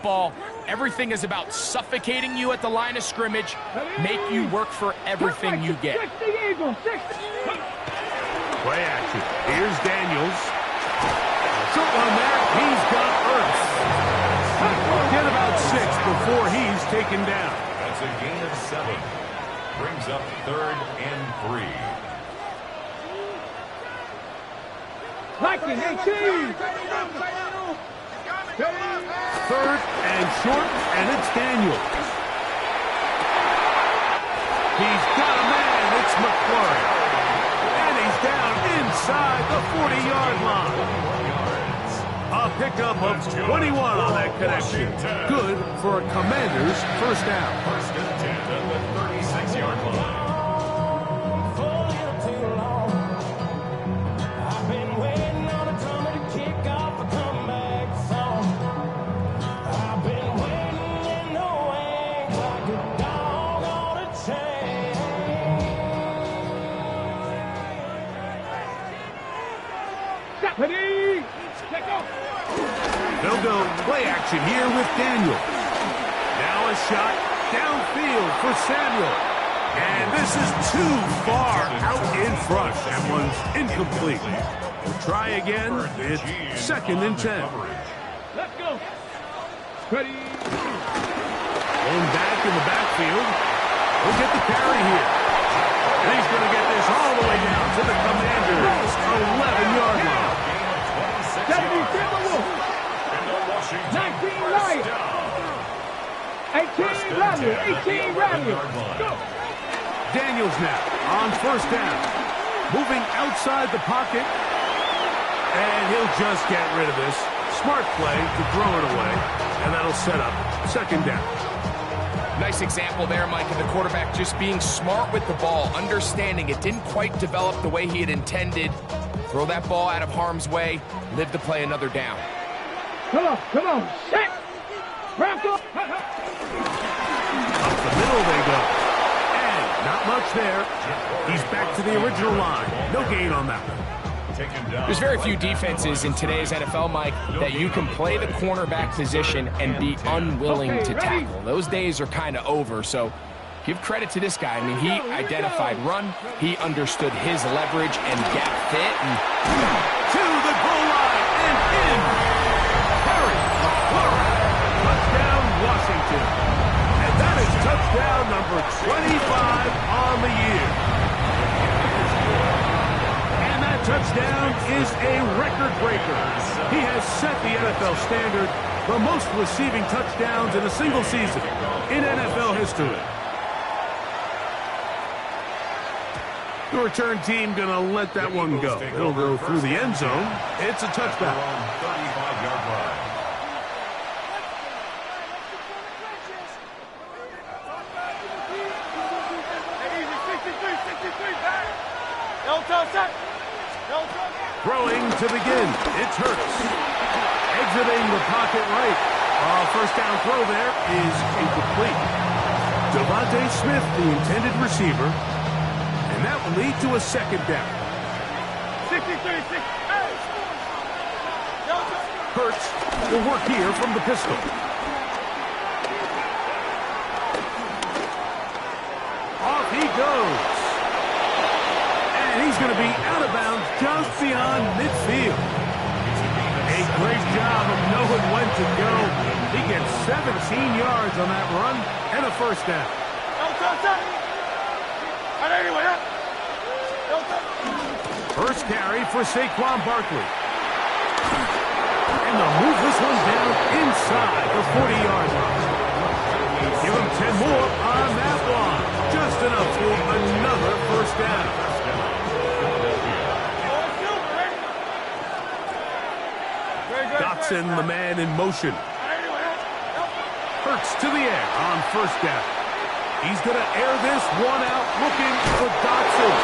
Ball, everything is about suffocating you at the line of scrimmage, make you work for everything you get. Play action. Here's Daniels. Short one there. He's got Ertz. Get about 6 before he's taken down. That's a gain of 7. Brings up 3rd and 3. Liking 18. 3rd and short, and it's Daniels. He's got a man. It's McClurry. And he's down inside the 40-yard line. A pickup of 21 on that connection. Good for a Commander's first down. 1st and 10 at the 36-yard line. They'll go play action here with Daniel. Now a shot downfield for Samuel. And this is too far out in front. That one's incomplete. We'll try again. It's 2nd and 10. Let's go. Ready. Going back in the backfield. He'll get the carry here. And he's going to get this all the way down to the Commander's 11-yard line. 19 Lions. 18 Rally. 18 Rally. Go. Daniels now on 1st down. Moving outside the pocket. And he'll just get rid of this. Smart play to throw it away. And that'll set up 2nd down. Nice example there, Mike, of the quarterback just being smart with the ball, understanding it didn't quite develop the way he had intended. Throw that ball out of harm's way, live to play another down. Come on. Set. Bronco. Up the middle they go. And not much there. He's back to the original line. No gain on that one. There's very few defenses in today's NFL, Mike, that you can play the cornerback position and be unwilling to tackle. Those days are kind of over, so give credit to this guy. I mean, he identified run, he understood his leverage and gap fit. And to the goal line and in. Harry McClurry. Touchdown, Washington. And that is touchdown number 25 on the year. Touchdown is a record breaker. He has set the NFL standard for most receiving touchdowns in a single season in NFL history. The return team going to let that one go. It'll go through the end zone. It's a touchback. 35-yard line. Throwing to begin. It's Hurts. Exiting the pocket right. First down throw there is incomplete. Devontae Smith, the intended receiver. And that will lead to a 2nd down. 63. Hurts will work here from the pistol. Off he goes. And he's going to be out of bounds just beyond midfield. A great job of knowing when to go. He gets 17 yards on that run and a 1st down. First carry for Saquon Barkley. And they'll move this one down inside the 40-yard line. Give him 10 more on that one. Just enough for another 1st down. Dotson, the man in motion. Hurts to the air on 1st down. He's going to air this one out, looking for Dotson.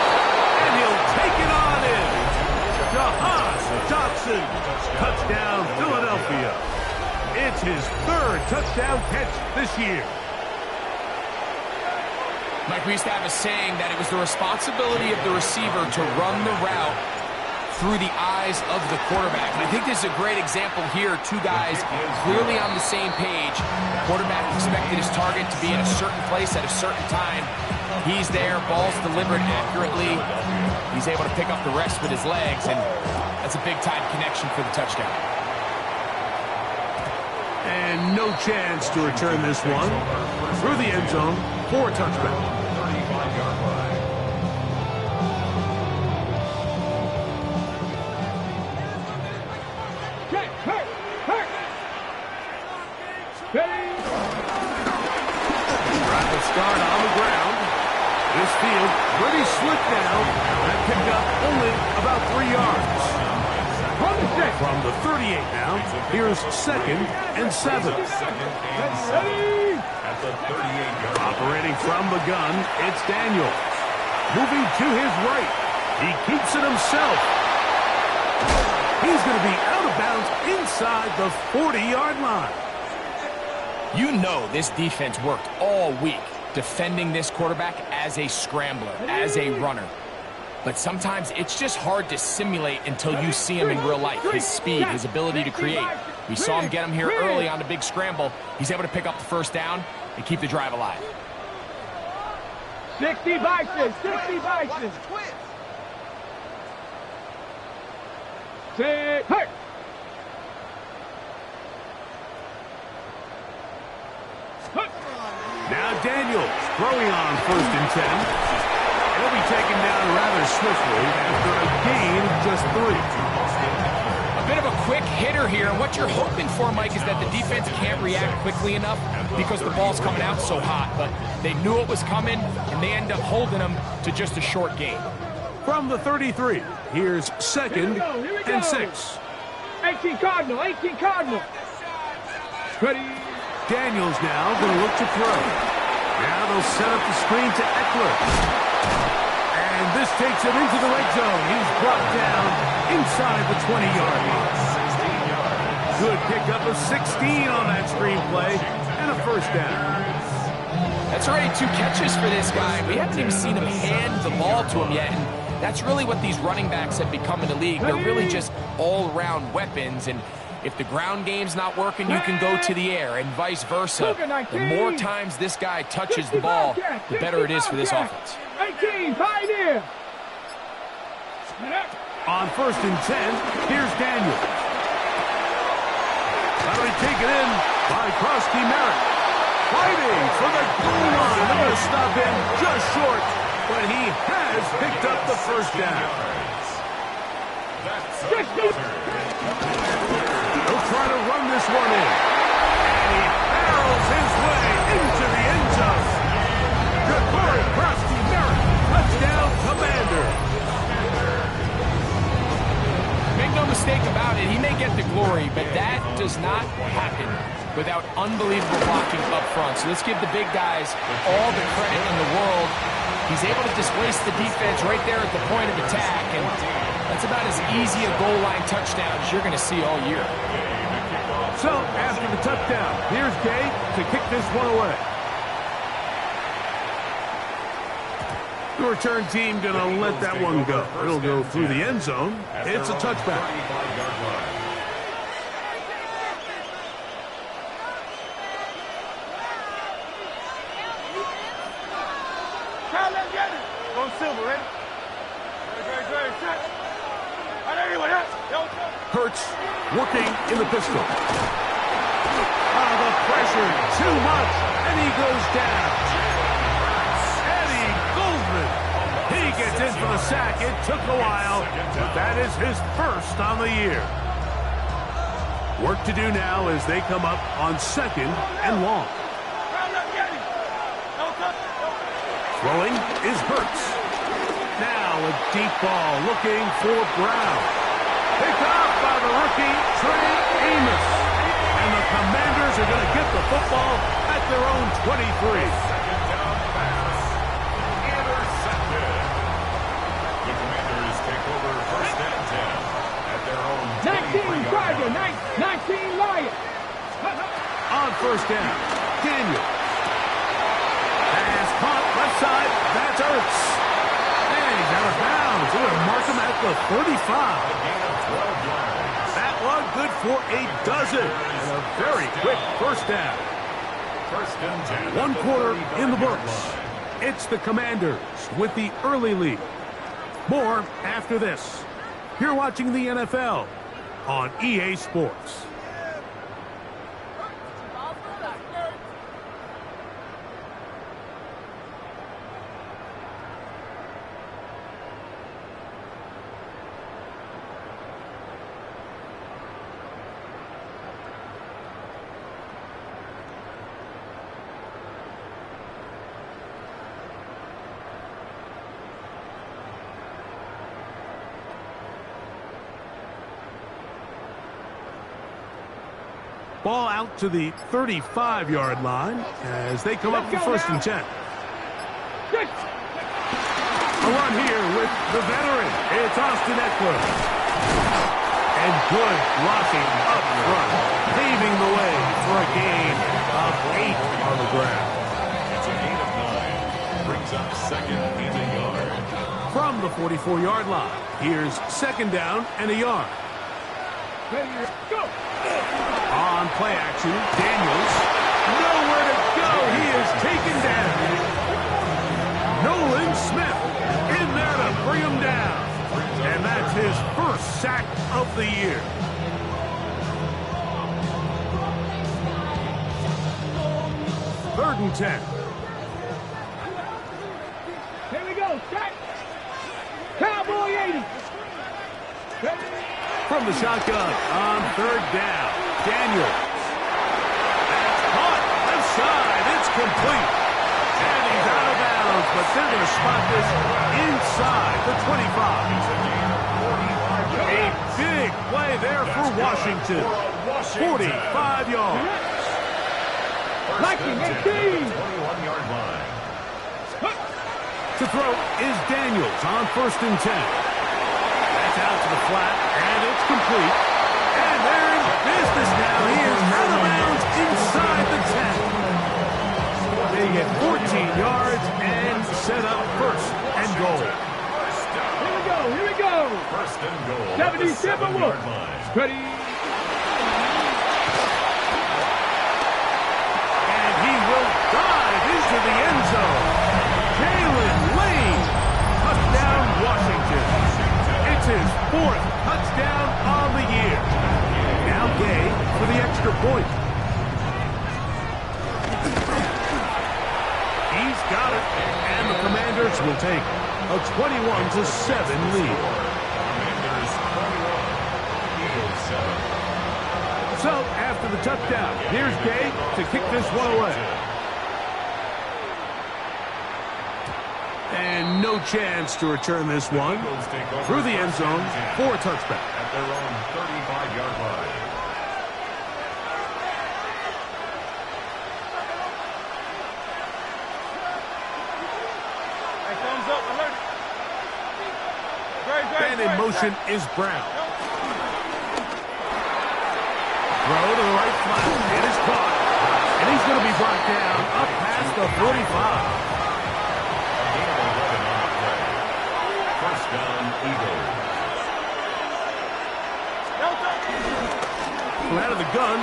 And he'll take it on in. Jahan Dotson. Touchdown, Philadelphia. It's his 3rd touchdown catch this year. Mike, we used to have a saying that it was the responsibility of the receiver to run the route through the eyes of the quarterback. And I think this is a great example here. Two guys clearly on the same page. Quarterback expected his target to be in a certain place at a certain time. He's there, ball's delivered accurately. He's able to pick up the rest with his legs, and that's a big-time connection for the touchdown. And no chance to return this one. Through the end zone for a touchback. 35-yard line. Rapid start on the ground. This field pretty slick now. That picked up only about 3 yards. From the 38 now, here's 2nd and 7. At the 38-yard line. Operating from the gun, it's Daniels. Moving to his right. He keeps it himself. He's going to be out of bounds inside the 40-yard line. You know this defense worked all week defending this quarterback as a scrambler, as a runner. But sometimes it's just hard to simulate until you see him in real life. His speed, his ability to create. We saw him get him here early on the big scramble. He's able to pick up the first down and keep the drive alive. 60 Bison, 60 Bison. Six, hey! Now Daniels throwing on 1st and 10. He'll be taken down rather swiftly after a gain of just 3. A bit of a quick hitter here. And what you're hoping for, Mike, is that the defense can't react quickly enough because the ball's coming out so hot. But they knew it was coming, and they end up holding them to just a short gain. From the 33, here's 2nd and 6. 18 Cardinal, 18 Cardinal. Ready. Daniels now going to look to throw. Now they'll set up the screen to Eckler. And this takes him into the red zone. He's brought down inside the 20-yard line. Good pickup of 16 on that screenplay and a first down. That's already 2 catches for this guy. We haven't even seen him hand the ball to him yet. And that's really what these running backs have become in the league. They're really just all-around weapons. And if the ground game's not working, you can go to the air and vice versa. The more times this guy touches the ball, the better it is for this offense. 18, Pioneer. On 1st and 10, here's Daniel. That'll be taken in by Krosky Merritt. Fighting for the goal line. They're going to stop him just short, but he has picked up the first down. He'll try to run this one in. And he barrels his way into the end zone. Ja'Cory Krosky Merritt, touchdown Commander. Make no mistake about it, he may get the glory, but that does not happen without unbelievable blocking up front. So let's give the big guys all the credit in the world. He's able to displace the defense right there at the point of attack, and that's about as easy a goal line touchdown as you're going to see all year. So, after the touchdown, here's Gay to kick this one away. The return team going to let that one go. It'll go through the end zone. It's a touchback. Go Silver, ready? Good, set. Hurts working in the pistol. Oh, the pressure, too much, and he goes down. Eddie Goldman. He gets in for the sack. It took a while, but that is his first on the year. Work to do now as they come up on 2nd and long. Throwing is Hurts. Now a deep ball looking for Brown. Picked up by the rookie, Trey Amos. And the Commanders are going to get the football at their own 23. Second down pass. Intercepted. The Commanders take over 1st and 10 at their own 19 Tiger, 19 Lion. On 1st down, Daniel. Pass caught left side. That's Hurts. And he's out of bounds. We're going to mark him at the 35. That one good for a dozen. And a very quick first down. First and 10. One quarter in the books. It's the Commanders with the early lead. More after this. You're watching the NFL on EA Sports. Ball out to the 35-yard line as they come up for first and 10. A run here with the veteran. It's Austin Eckler. And good blocking up front, paving the way for a gain of 8 on the ground. It's a gain of 9. Brings up second and a yard. From the 44-yard line, here's second down and a yard. Go! On play action, Daniels. Nowhere to go. He is taken down. Nolan Smith in there to bring him down. And that's his first sack of the year. Third and 10. Here we go. Check. Cowboy 80. From the shotgun on third down, Daniels. That's caught. Left side. It's complete. And he's out of bounds, but they're going to spot this inside the 25. A big play there for Washington. 45 yards. Like him, 18. 21-yard line. To throw is Daniels on first and 10. That's out to the flat, and it's complete. And they're in business now. He is out of bounds inside the 10. They get 14 yards and set up first and goal. Here we go. Here we go. First and goal. 77 7-yard line. Ready. And he will dive into the end zone. Jalen Lane. Touchdown, Washington. It's his fourth touchdown on the year. Now Gay for the extra point. He's got it. And the Commanders will take a 21-7 lead. Commanders 21, Eagles 7. So, after the touchdown, here's Gay to kick this one away. And no chance to return this one Eagles take over through the end first zone and 10 for a touchback. at their own 35-yard line. Hey, thumbs up. Alert. Great. And in motion is Brown. Throw to the right flat. It is caught. And he's going to be brought down up past the 45. First down, Eagles. From out of the gun,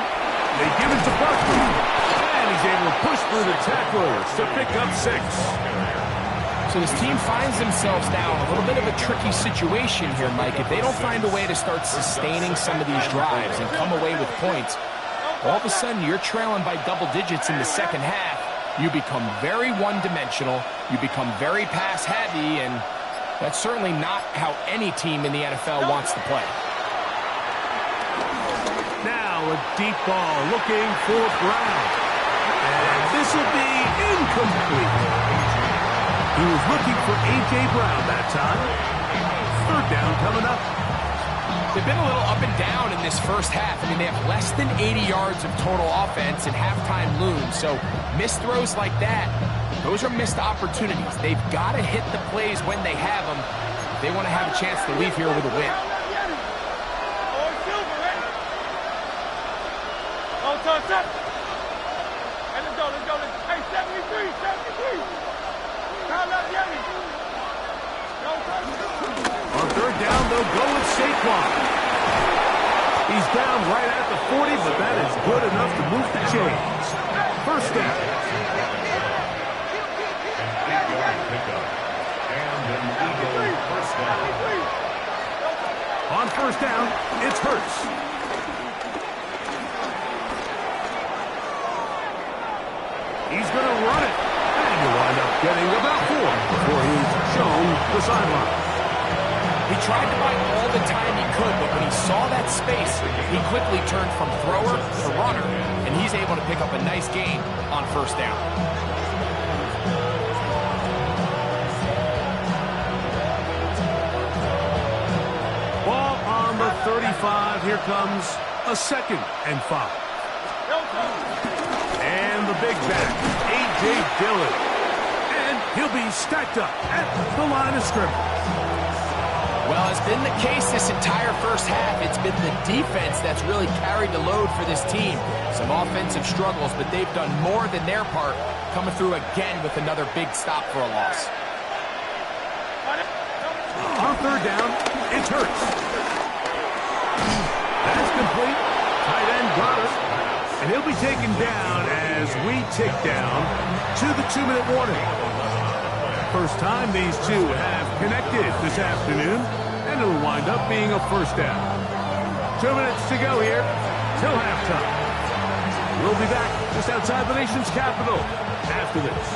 they give it to Buckley. And he's able to push through the tacklers to pick up 6. So this team finds themselves now in a little bit of a tricky situation here, Mike. If they don't find a way to start sustaining some of these drives and come away with points, all of a sudden you're trailing by double digits in the second half. You become very one-dimensional. You become very pass-heavy, and that's certainly not how any team in the NFL wants to play. Now a deep ball looking for Brown. And this will be incomplete. He was looking for A.J. Brown that time. Third down coming up. They've been a little up and down in this first half. I mean, they have less than 80 yards of total offense and halftime looms. So missed throws like that, those are missed opportunities. They've got to hit the plays when they have them if they want to have a chance to leave here with a win. Oh, touch up. Hey, let's go. Hey, 73. Count up, Yeti. On third down, they'll go with Saquon. He's down right at the 40, but that is good enough to move the chains. First down. On first down, it's Hurts. He's going to run it. And he'll wind up getting about 4 before he's shown the sideline. He tried to buy all the time he could, but when he saw that space, he quickly turned from thrower to runner, and he's able to pick up a nice gain on first down. Ball on the 35. Here comes a 2nd and 5. And the big back, A.J. Dillon. And he'll be stacked up at the line of scrimmage. Well, it's been the case this entire first half. It's been the defense that's really carried the load for this team. Some offensive struggles, but they've done more than their part, coming through again with another big stop for a loss. On third down, it's Hurts. That's complete. Tight end got it. And he'll be taken down as we tick down to the 2-minute warning. First time these two have connected this afternoon, and it'll wind up being a first down. 2 minutes to go here till halftime. We'll be back just outside the nation's capital after this.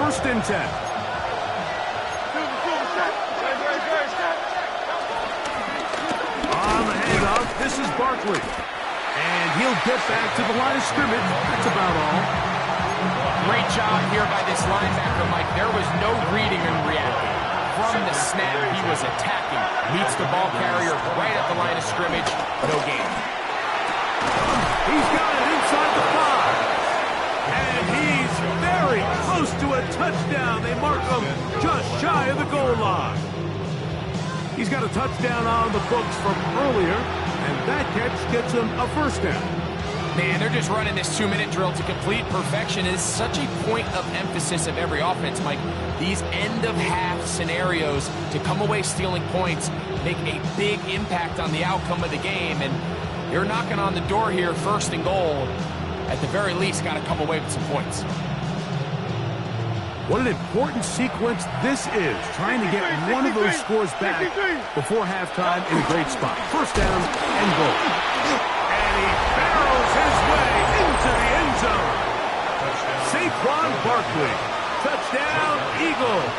First and 10. On the handoff, this is Barkley. And he'll get back to the line of scrimmage. That's about all. Great job here by this linebacker, Mike. There was no reading and reacting. From the snap, he was attacking. Meets the ball carrier right at the line of scrimmage. No gain. He's got it inside the 5. And he's very close to a touchdown. They mark him just shy of the goal line. He's got a touchdown on the books from earlier, and that catch gets him a first down. Man, they're just running this 2-minute drill to complete perfection. It is such a point of emphasis of every offense, Mike. These end-of-half scenarios to come away stealing points make a big impact on the outcome of the game, and you're knocking on the door here, first and goal. At the very least, got to come away with some points. What an important sequence this is, trying to get one of those scores back before halftime in a great spot. First down and goal. And he barrels his way into the end zone. Saquon Barkley. Touchdown, Eagles.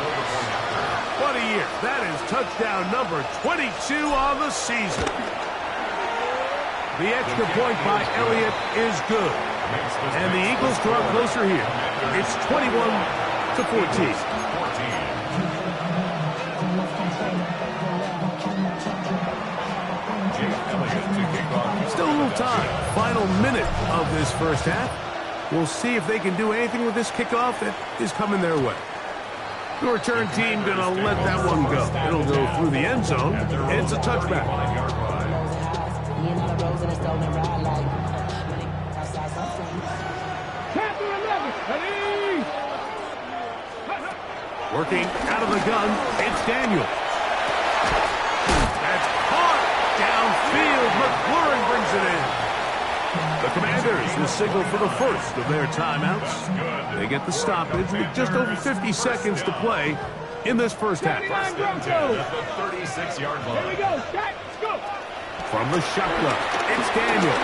What a year. That is touchdown number 22 on the season. The extra point by Elliott is good. And the Eagles draw closer here. It's 21-14. Still a little time. Final minute of this first half. We'll see if they can do anything with this kickoff that is coming their way. The return team going to let that one go. It'll go through the end zone, and it's a touchback. Working out of the gun, it's Daniel. That's caught downfield. McLaurin brings it in. The Commanders will signal for the first of their timeouts. They get the stoppage with just over 50 seconds to play in this first half. First and 10 at the 36-yard line. Here we go, Jack, let's go. From the shotgun, it's Daniel.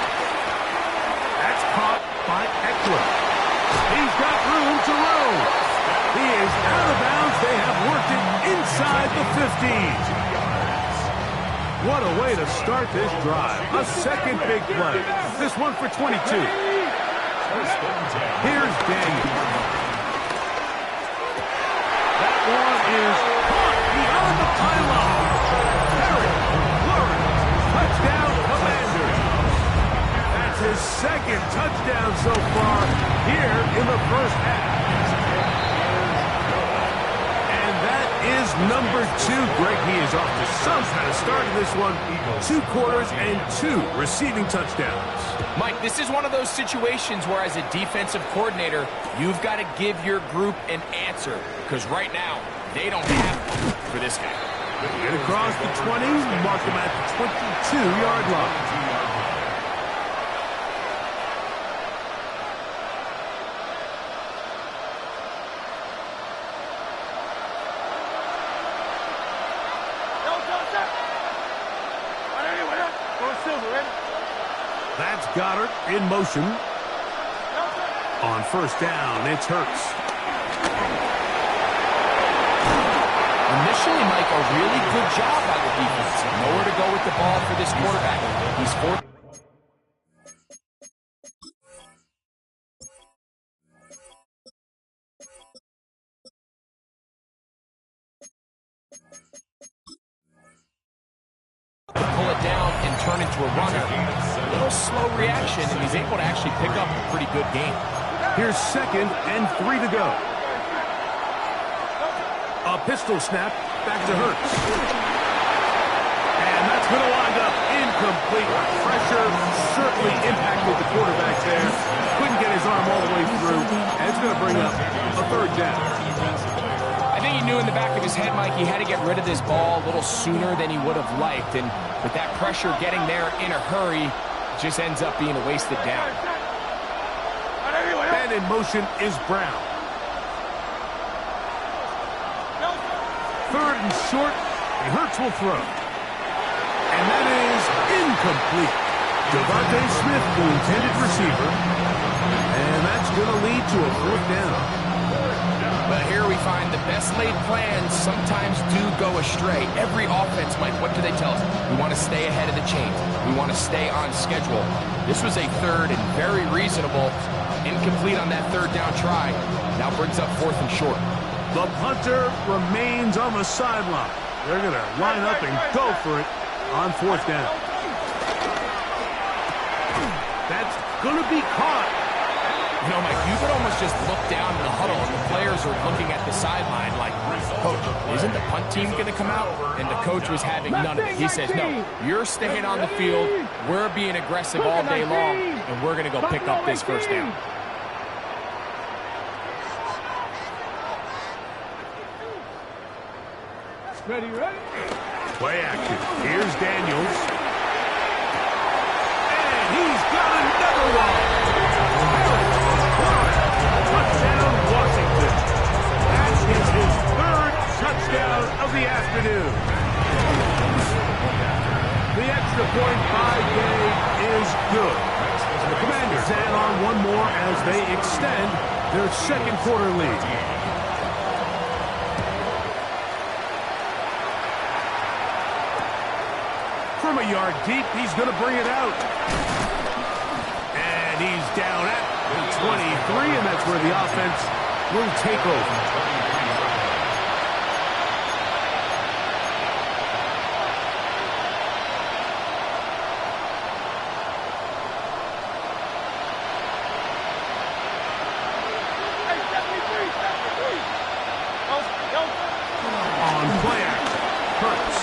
That's caught by Eckler. He's got room to roam. He is out of bounds. They have worked it inside the 15. What a way to start this drive. A second big play. This one for 22. Here's Daniel. That one is caught beyond the pylon. Terry McLaurin. Touchdown, Commanders. That's his second touchdown so far here in the first half. Is number 2. Greg, he is off to some kind of start in this one. 2 quarters and 2 receiving touchdowns. Mike, this is one of those situations where as a defensive coordinator, you've got to give your group an answer. Because right now, They don't have for this guy. Get across the 20, mark him at the 22-yard line. That's Goddard in motion. On first down, it's Hurts. Initially, Mike, a really good job by the defense. Nowhere to go with the ball for this quarterback. He's fourth. Pull it down and turn into a runner. A little slow reaction, and he's able to actually pick up a pretty good game. Here's 2nd and 3 to go. A pistol snap, back to Hurts. And that's going to wind up incomplete. Pressure certainly impacted the quarterback there. Couldn't get his arm all the way through. And it's going to bring up a 3rd down. I think he knew in the back of his head, Mike, he had to get rid of this ball a little sooner than he would have liked. And with that pressure getting there in a hurry, it just ends up being a wasted down. And in motion is Brown. 3rd and short, and Hurts will throw. And that is incomplete. Devontae Smith, the intended receiver. And that's going to lead to a 4th down. But here we find the best laid plans sometimes do go astray. Every offense, Mike, what do they tell us? We want to stay ahead of the chain. We want to stay on schedule. This was a 3rd and very reasonable. Incomplete on that 3rd down try. Now brings up 4th and short. The punter remains on the sideline. They're going to line up and go for it on 4th down. That's going to be caught. You know, Mike, you could almost just look down in the huddle and the players are looking at the sideline like, Coach, isn't the punt team going to come out? And the coach was having none of it. He says, no, you're staying on the field. We're being aggressive all day long, and we're going to go pick up this 1st down. Ready? Play action. Here's Daniels. And he's got another one. Touchdown, Washington. That is his 3rd touchdown of the afternoon. The extra point by Gay is good. The Commanders add on one more as they extend their 2nd quarter lead. From a yard deep, he's going to bring it out. And he's down at the 23, and that's where the offense will take over. On play action, Hurts.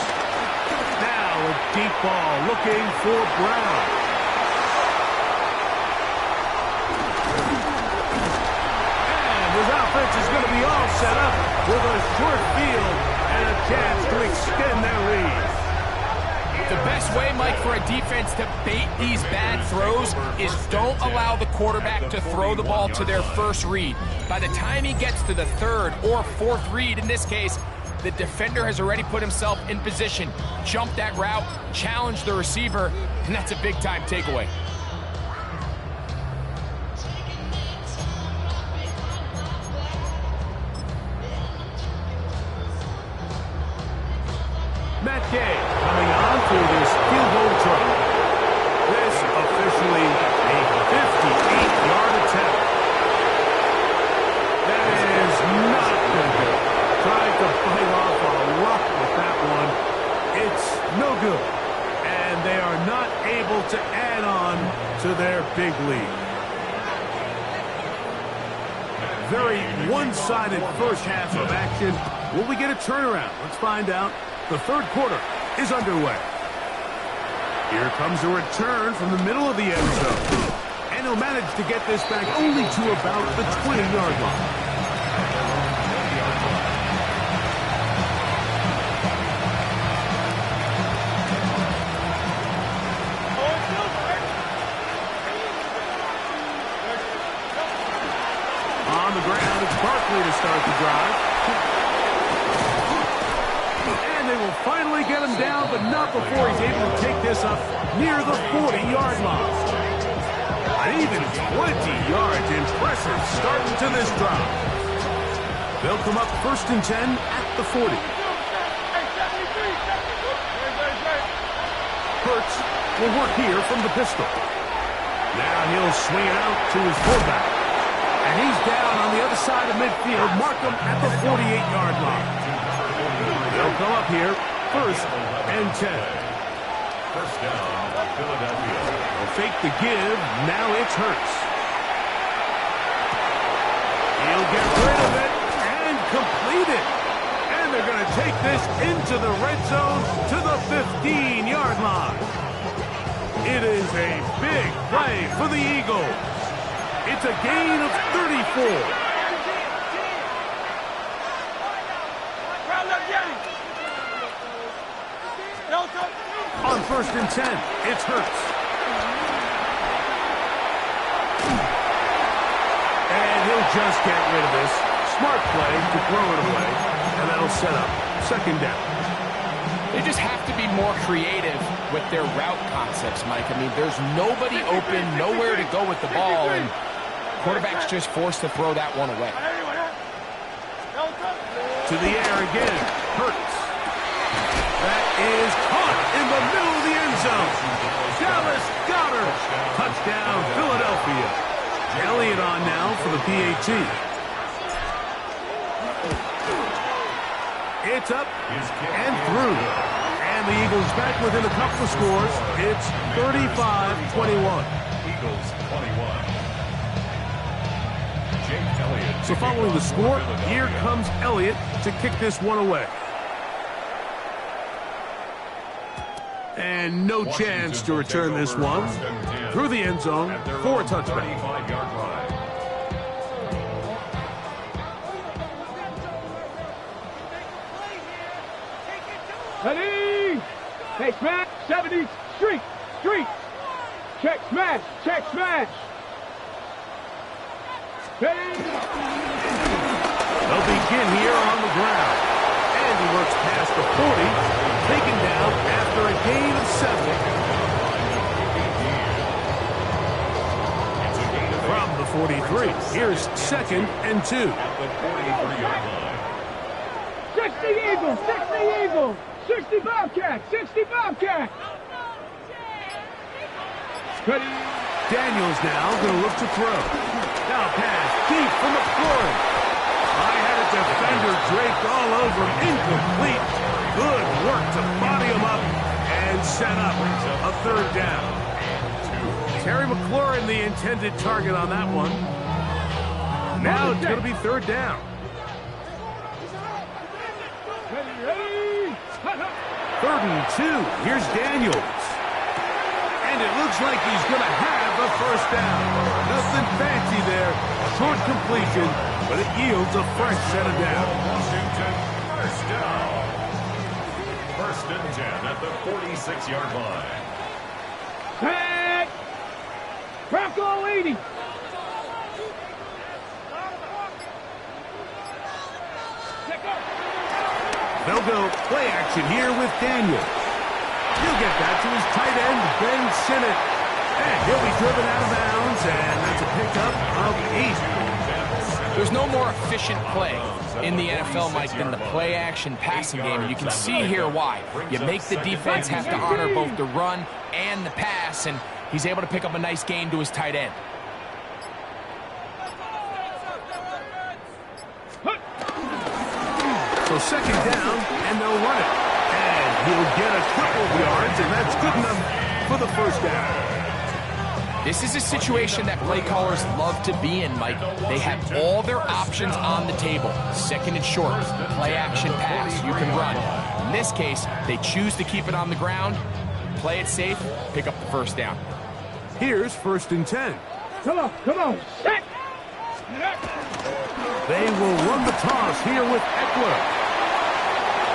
Now a deep ball looking for Brown. And his offense is going to be all set up with a short field and a chance to extend their lead. The best way, Mike, for a defense to bait these bad throws is don't allow the quarterback to throw the ball to their first read. By the time he gets to the 3rd or 4th read, in this case, the defender has already put himself in position, jumped that route, challenged the receiver, and that's a big-time takeaway. Matt Gay coming on for this field goal try. This officially a 58-yard attempt. That is not good. Trying to bite off a rock with that one. It's no good. And they are not able to add on to their big lead. Very one-sided first half of action. Will we get a turnaround? Let's find out. The 3rd quarter is underway. Here comes a return from the middle of the end zone. And he'll manage to get this back only to about the 20-yard line. quickly to start the drive. And they will finally get him down, but not before he's able to take this up near the 40-yard line. Even 20 yards. Impressive starting to this drive. They'll come up 1st and 10 at the 40. Hurts will work here from the pistol. Now he'll swing it out to his fullback. And he's down on the other side of midfield. Mark him at the 48-yard line. They'll come up here 1st and 10. First down, Philadelphia. They'll fake the give. Now it's Hurts. He'll get rid of it and complete it. And they're going to take this into the red zone to the 15-yard line. It is a big play for the Eagles. It's a gain of 34. On 1st and 10, it's Hurts. And he'll just get rid of this. Smart play to throw it away. And that'll set up 2nd down. They just have to be more creative with their route concepts, Mike. I mean, there's nobody open, nowhere to go with the ball, and quarterback's just forced to throw that one away. To the air again. Hurts. That is caught in the middle of the end zone. Dallas Goedert. Touchdown, Philadelphia. Elliott on now for the PAT. It's up and through. And the Eagles back within a couple of scores. It's 35-21. Eagles 21. Jake Elliott. So following the score, here comes Elliott to kick this one away. And no chance to return this one through the end zone for a touchdown. 35-yard line. Ready? Hey, smash, 70, streak, check, smash, Ready? They'll begin here on the ground. And he works past the 40, taken down after a gain of 7. From the 43, here's 2nd and 2. At the 43-yard line. 60 Eagles, 60 Bobcats, Ready? Daniels now going to look to throw. Now pass deep from McLaurin. I had a defender draped all over him. Incomplete. Good work to body him up and set up a 3rd down. Terry McLaurin, the intended target on that one. Now it's going to be 3rd down. Ready? 3rd and 2. Here's Daniels. And it looks like he's going to have the 1st down. Nothing fancy there. Short completion, but it yields a fresh set of downs. Washington, 1st down. 1st and 10 at the 46-yard line. Tag! Bronco 80. They'll go play action here with Daniels. He'll get that to his tight end, Ben Sinnott. And he'll be driven out of bounds, and that's a pickup of 8. There's no more efficient play in the NFL, Mike, than the play-action passing game. And you can see here why. You make the defense have to honor both the run and the pass, and he's able to pick up a nice gain to his tight end. So 2nd down, and they'll run it. And he'll get a couple of yards, and that's good enough for the 1st down. This is a situation that play callers love to be in, Mike. They have all their options on the table. 2nd and short, play action pass, you can run. In this case, they choose to keep it on the ground, play it safe, pick up the 1st down. Here's 1st and 10. Come on, set! They will run the toss here with Eckler.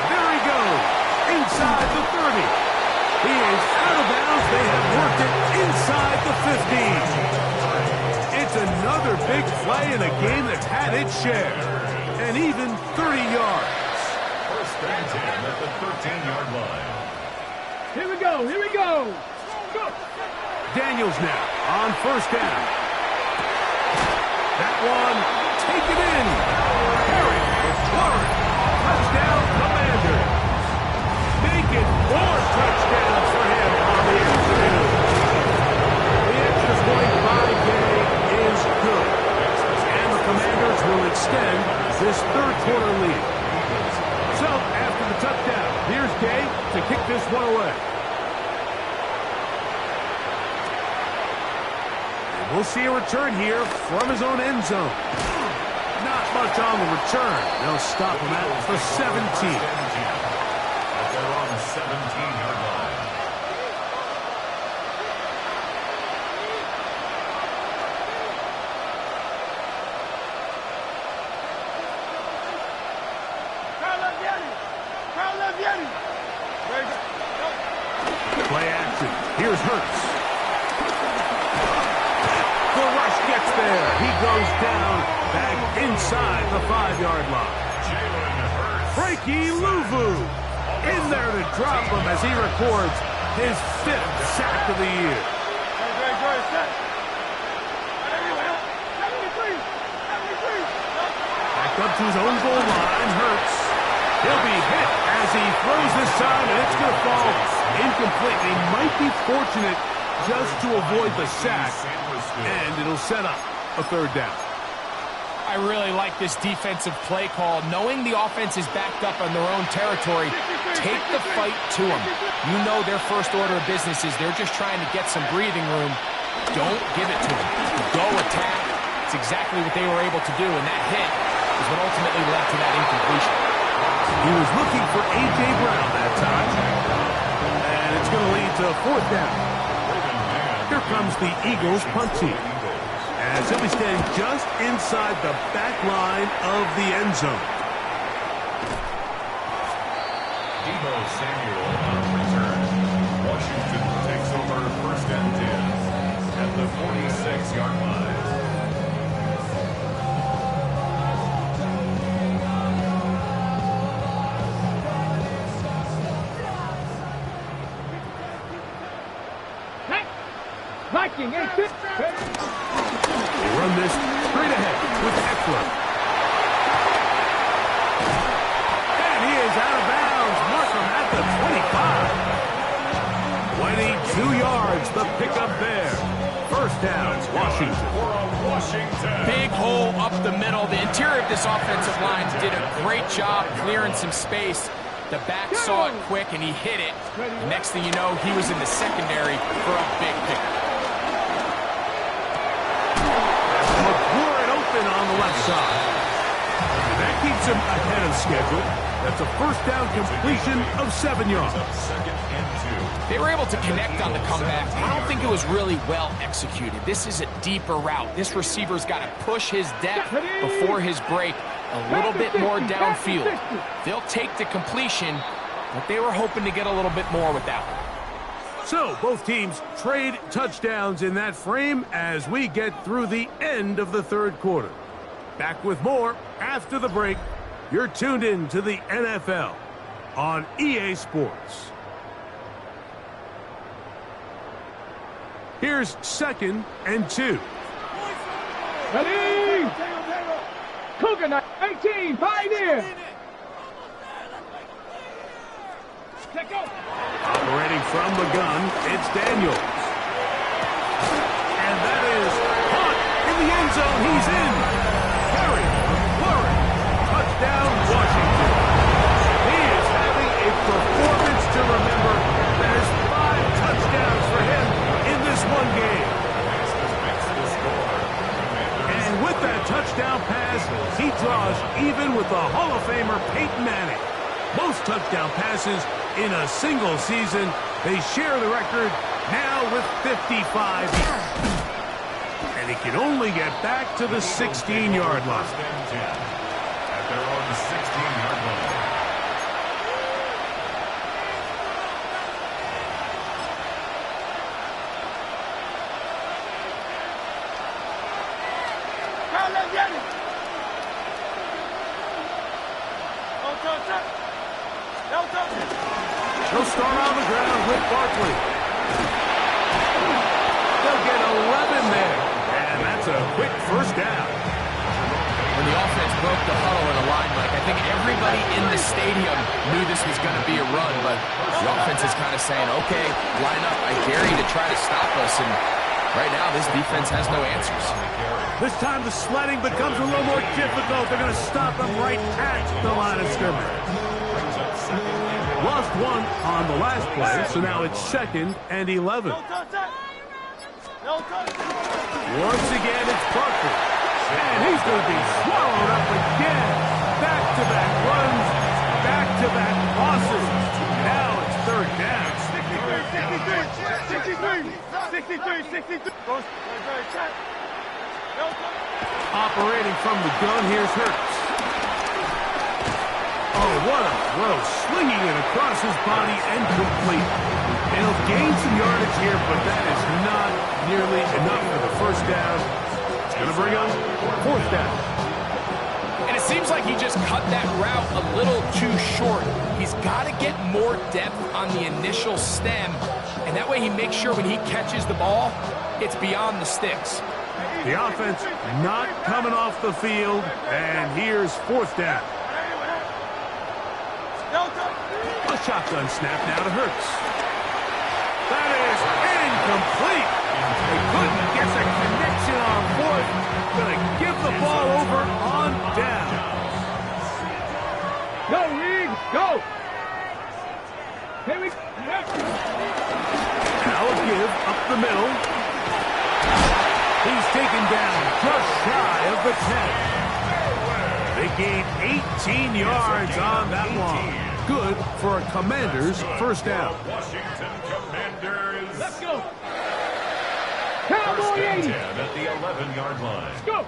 There he goes, inside the 30. He is out of bounds. They have worked it inside the 15. It's another big play in a game that's had its share. and even 30 yards. First and 10 at the 13-yard line. Here we go. Here we go. Go. Daniels now on first down. That one, take it in. Harry McLaurin. Touchdown, Commanders. Make it 4 touchdowns for him on the afternoon. The extra point by Gay is good. And the Commanders will extend this third-quarter lead. So, after the touchdown, here's Gay to kick this one away. We'll see a return here from his own end zone. Not much on the return. They'll stop him at the 17. At their own 17-yard line. Play action. Here's Hurts. The rush gets there. He goes down back inside the 5-yard line. Frankie Louvu in there to drop him as he records his 5th sack of the year. Back up to his own goal line. Hurts. He'll be hit as he throws this time, and it's going to fall incomplete. He might be fortunate just to avoid the sack, and it'll set up a third down. I really like this defensive play call. Knowing the offense is backed up on their own territory, take the fight to them. You know their first order of business is they're just trying to get some breathing room. Don't give it to them. Go attack. It's exactly what they were able to do, and that hit is what ultimately led to that incompletion. He was looking for A.J. Brown that time, and it's going to lead to a fourth down. Here comes the Eagles punt team, as he'll be standing just inside the back line of the end zone. Deebo Samuel on return. Washington takes over first and 10 at the 46-yard line. Viking, They run this straight ahead with Eckler. And he is out of bounds. Markham at the 25. 22 yards, the pickup there. First down, Washington. Big hole up the middle. The interior of this offensive line did a great job clearing some space. The back saw it quick, and he hit it. The next thing you know, he was in the secondary for a big pickup. On the left side. That keeps him ahead of schedule. That's a first down completion of 7 yards. They were able to connect on the comeback. I don't think it was really well executed. This is a deeper route. This receiver's got to push his depth before his break a little bit more downfield. They'll take the completion, but they were hoping to get a little bit more with that one. So, both teams trade touchdowns in that frame as we get through the end of the third quarter. Back with more after the break. You're tuned in to the NFL on EA Sports. Here's 2nd and 2. Ready? Cougar 18, Pioneer. Operating from the gun, it's Daniels. And that is caught in the end zone. He's in. Harry McLaurin. Touchdown, Washington. He is having a performance to remember. There's 5 touchdowns for him in this one game. And with that touchdown pass, he draws even with the Hall of Famer Peyton Manning. Most touchdown passes in a single season. They share the record now with 55. And he can only get back to the 16-yard line. At their own 16-yard line. They'll start on the ground with Barkley. They'll get 11 there. And that's a quick first down. When the offense broke the huddle in a line, Mike, I think everybody in the stadium knew this was going to be a run, but the offense is kind of saying, okay, line up, I dare you to try to stop us, and right now this defense has no answers. This time the sledding becomes a little more difficult. They're going to stop them right at the line of scrimmage. Lost one on the last play, so now it's 2nd and 11. Once again, it's Barkley. And he's going to be swallowed up again. Back-to-back runs, back-to-back losses. Now it's 3rd down. 63. Operating from the gun, here's Hurts. Oh, what a throw. Slinging it across his body and complete. And he'll gain some yardage here, but that is not nearly enough for the first down. It's going to bring up 4th down. And it seems like he just cut that route a little too short. He's got to get more depth on the initial stem, and that way he makes sure when he catches the ball, it's beyond the sticks. The offense not coming off the field, and here's 4th down. A shotgun snap now to Hurts. That is incomplete. They couldn't get the connection on 4th. Going to give the ball over on down. Go, Reed, go. Here we go. Now a give up the middle. He's taken down just shy of the 10. They gained 18 yards on that one. Good for a Commander's first down. Washington Commanders. Let's go. First Cowboy and 80. 10 at the 11-yard line. Let's go.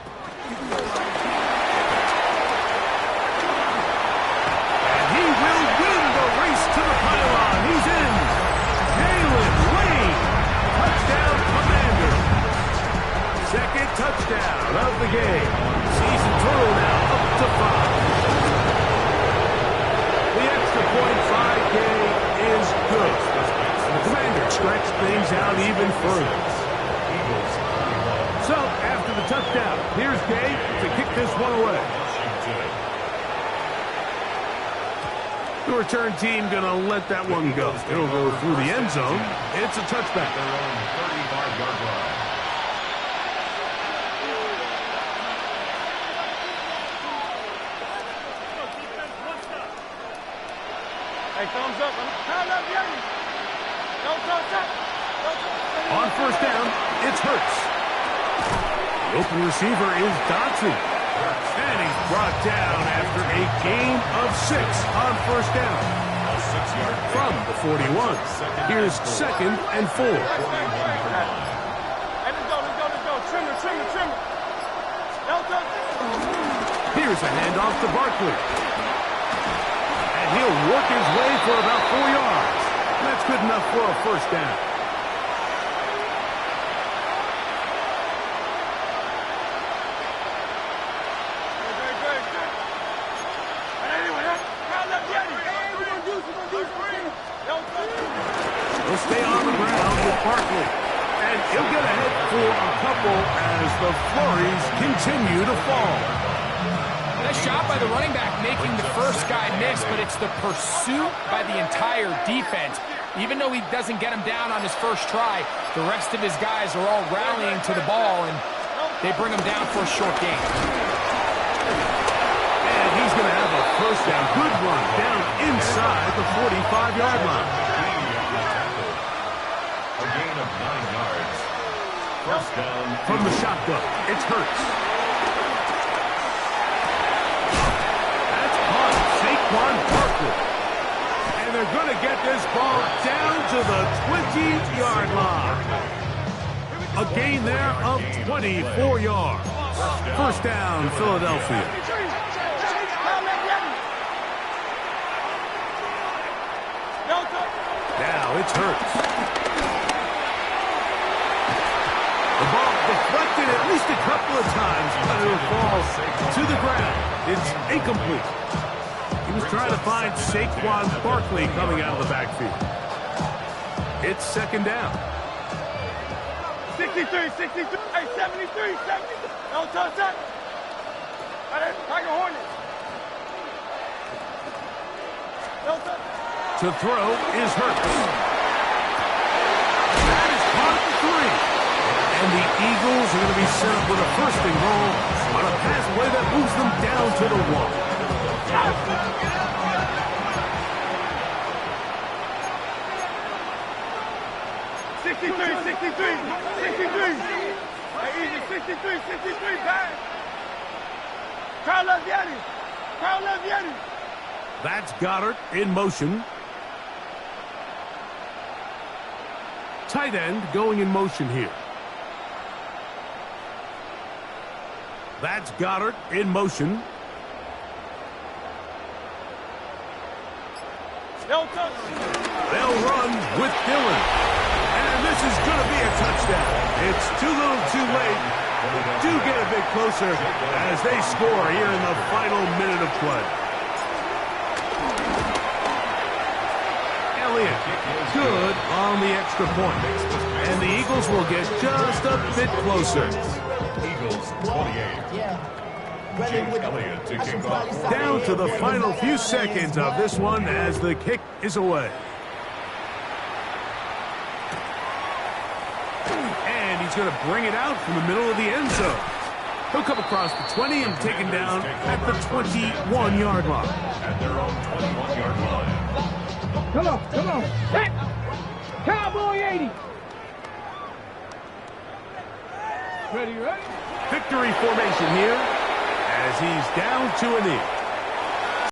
And he will win the race to the pylon. He's in. Jalen Lane. Touchdown, Commander. 2nd touchdown of the game. Season total now up to 5. The extra point 5K is good. The Commander stretch things out even further. So, after the touchdown, here's Gay to kick this one away. The return team going to let that one go. It'll go through the end zone. It's a touchback. Their own 35-yard line. Hey, thumbs up. Time up, Yanni. No thumbs up. On first down, it's Hurts. The open receiver is Dotson. And he's brought down after a gain of 6 on first down. From the 41. Here's 2nd and 4. Hey, let's go. Trimmer. No thumbs up. Here's a handoff to Barkley. And he'll work his way for about 4 yards. That's good enough for a first down. He'll stay on the ground with Barkley. And he'll get ahead for a couple as the flurries continue to fall. Nice job by the running back making the first guy miss, but it's the pursuit by the entire defense. Even though he doesn't get him down on his first try, the rest of his guys are all rallying to the ball, and they bring him down for a short gain. And he's going to have a first down. Good run down inside the 45-yard line. A gain of 9 yards. First down. From the shotgun, it's Hurts. That's caught. Saquon Barkley. And they're going to get this ball down to the 20-yard line. A gain there of 24 yards. First down, Philadelphia. Now it's Hurts. The ball deflected at least a couple of times, but it'll fall to the ground. It's incomplete. He was trying to find Saquon Barkley coming out of the backfield. It's second down. 63, 73, hey, 73, 73. No touchdown. Tiger Hornets. No touchdown. To throw is Hurts. That is caught at the 3. And the Eagles are going to be set up with a first and goal on a pathway that moves them down to the 1. 63, 63, 63. Hey, easy, 63, 63, back. Carl Leviani. Carl Leviani. That's Goddard in motion. Tight end going in motion here. That's Goddard in motion. They'll touch. They'll run with Dillon. And this is going to be a touchdown. It's too little too late. Do get a bit closer as they score here in the final minute of play. Elliott, good on the extra point. And the Eagles will get just a bit closer. Eagles 28. James Elliott to kick off. Down to the final few seconds of this one as the kick is away. And he's going to bring it out from the middle of the end zone. He'll come across the 20 and taken down at the 21-yard line. At their own 21-yard line. Come on, come on. Set. Cowboy 80. Ready, ready? Victory formation here as he's down to a knee.